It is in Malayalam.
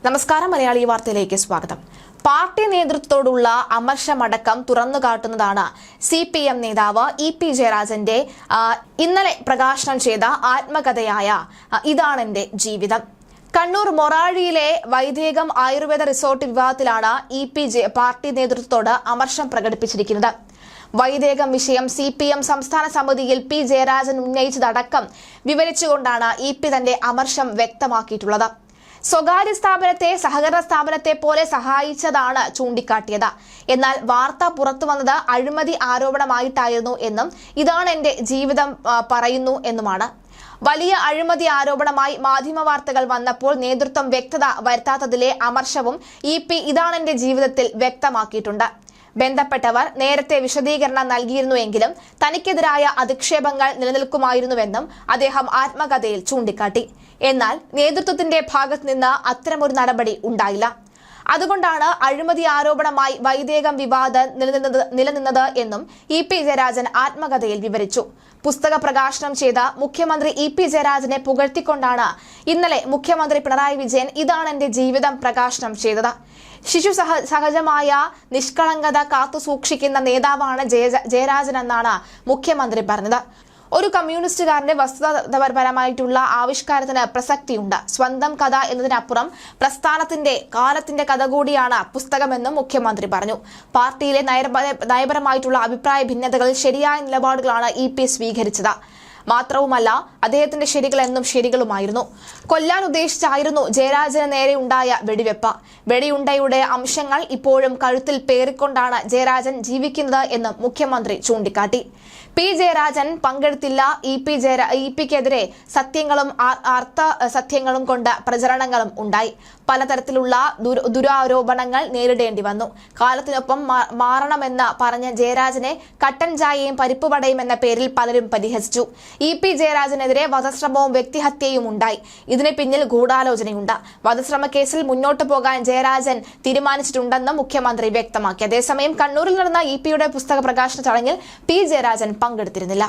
നമസ്കാരം, മലയാളി വാർത്തയിലേക്ക് സ്വാഗതം. പാർട്ടി നേതൃത്വത്തോടുള്ള അമർഷമടക്കം തുറന്നുകാട്ടുന്നതാണ് CPM നേതാവ് EP ജയരാജന്റെ ഇന്നലെ പ്രകാശനം ചെയ്ത ആത്മകഥയായ ഇതാണെന്റെ ജീവിതം. Kannur മൊറാഴിയിലെ Vaidekam Ayurveda resort വിവാദത്തിലാണ് EP party നേതൃത്വത്തോട് അമർഷം പ്രകടിപ്പിച്ചിരിക്കുന്നത്. വൈദേകം വിഷയം CPM സംസ്ഥാന സമിതിയിൽ P ജയരാജൻ ഉന്നയിച്ചതടക്കം വിവരിച്ചുകൊണ്ടാണ് EP തന്റെ അമർഷം വ്യക്തമാക്കിയിട്ടുള്ളത്. സ്വകാര്യ സ്ഥാപനത്തെ സഹകരണ സ്ഥാപനത്തെ പോലെ സഹായിച്ചതാണ് ചൂണ്ടിക്കാട്ടിയത്. എന്നാൽ വാർത്ത പുറത്തു വന്നത് അഴിമതി ആരോപണമായിട്ടായിരുന്നു എന്നും ഇതാണ് എന്റെ ജീവിതം പറയുന്നു എന്നുമാണ്. വലിയ അഴിമതി ആരോപണമായി മാധ്യമ വാർത്തകൾ വന്നപ്പോൾ നേതൃത്വം വ്യക്തത വരുത്താത്തതിലെ അമർഷവും EP ഇതാണ് എന്റെ ജീവിതത്തിൽ വ്യക്തമാക്കിയിട്ടുണ്ട്. ബന്ധപ്പെട്ടവർ നേരത്തെ വിശദീകരണം നൽകിയിരുന്നുവെങ്കിലും തനിക്കെതിരായ അധിക്ഷേപങ്ങൾ നിലനിൽക്കുമായിരുന്നുവെന്നും അദ്ദേഹം ആത്മകഥയിൽ ചൂണ്ടിക്കാട്ടി. എന്നാൽ നേതൃത്വത്തിന്റെ ഭാഗത്ത് നിന്ന് അത്തരമൊരു നടപടി ഉണ്ടായില്ല. അതുകൊണ്ടാണ് അഴിമതി ആരോപണമായി വൈദേകം വിവാദം നിലനിന്നത് എന്നും EP ജയരാജൻ ആത്മകഥയിൽ വിവരിച്ചു. പുസ്തക പ്രകാശനം ചെയ്ത മുഖ്യമന്ത്രി EP ജയരാജനെ പുകഴ്ത്തിക്കൊണ്ടാണ് ഇന്നലെ മുഖ്യമന്ത്രി പിണറായി വിജയൻ ഇതാണ് എന്റെ ജീവിതം പ്രകാശനം ചെയ്തത്. ശിശു സഹജമായ നിഷ്കളങ്കത കാത്തുസൂക്ഷിക്കുന്ന നേതാവാണ് ജയരാജൻ എന്നാണ് മുഖ്യമന്ത്രി പറഞ്ഞത്. ഒരു കമ്മ്യൂണിസ്റ്റുകാരന്റെ വസ്തുതാപരമായിട്ടുള്ള ആവിഷ്കാരത്തിന് പ്രസക്തിയുണ്ട്. സ്വന്തം കഥ എന്നതിനപ്പുറം പ്രസ്ഥാനത്തിന്റെ കാലത്തിന്റെ കഥ കൂടിയാണ് പുസ്തകമെന്നും മുഖ്യമന്ത്രി പറഞ്ഞു. പാർട്ടിയിലെ നയപരമായിട്ടുള്ള അഭിപ്രായ ഭിന്നതകളിൽ ശരിയായ നിലപാടുകളാണ് EP സ്വീകരിച്ചത്. മാത്രവുമല്ല, അദ്ദേഹത്തിന്റെ ശരികൾ എന്നും ശരികളുമായിരുന്നു. കൊല്ലാൻ ഉദ്ദേശിച്ചായിരുന്നു ജയരാജന് നേരെ ഉണ്ടായ വെടിവെപ്പ്. വെടിയുണ്ടയുടെ അംശങ്ങൾ ഇപ്പോഴും കഴുത്തിൽ പേറിക്കൊണ്ടാണ് ജയരാജൻ ജീവിക്കുന്നത് എന്നും മുഖ്യമന്ത്രി ചൂണ്ടിക്കാട്ടി. P ജയരാജൻ പങ്കെടുത്തില്ല. EPക്കെതിരെ സത്യങ്ങളും അർത്ഥ സത്യങ്ങളും കൊണ്ട് പ്രചരണങ്ങളും ഉണ്ടായി. പലതരത്തിലുള്ള ദുരാരോപണങ്ങൾ നേരിടേണ്ടി വന്നു. കാലത്തിനൊപ്പം മാറണമെന്ന് പറഞ്ഞ ജയരാജനെ കട്ടൻ ചായയും പരിപ്പുവടയും എന്ന പേരിൽ പലരും പരിഹസിച്ചു. EP ജയരാജനെതിരെ വധശ്രമവും വ്യക്തിഹത്യയും ഉണ്ടായി. ഇതിന് പിന്നിൽ ഗൂഢാലോചനയുണ്ട്. വധശ്രമ കേസിൽ മുന്നോട്ടു പോകാൻ ജയരാജൻ തീരുമാനിച്ചിട്ടുണ്ടെന്ന് മുഖ്യമന്ത്രി വ്യക്തമാക്കി. അതേസമയം കണ്ണൂരിൽ നടന്ന EPയുടെ പുസ്തക പ്രകാശന ചടങ്ങിൽ P ജയരാജൻ പങ്കെടുത്തിരുന്നില്ല.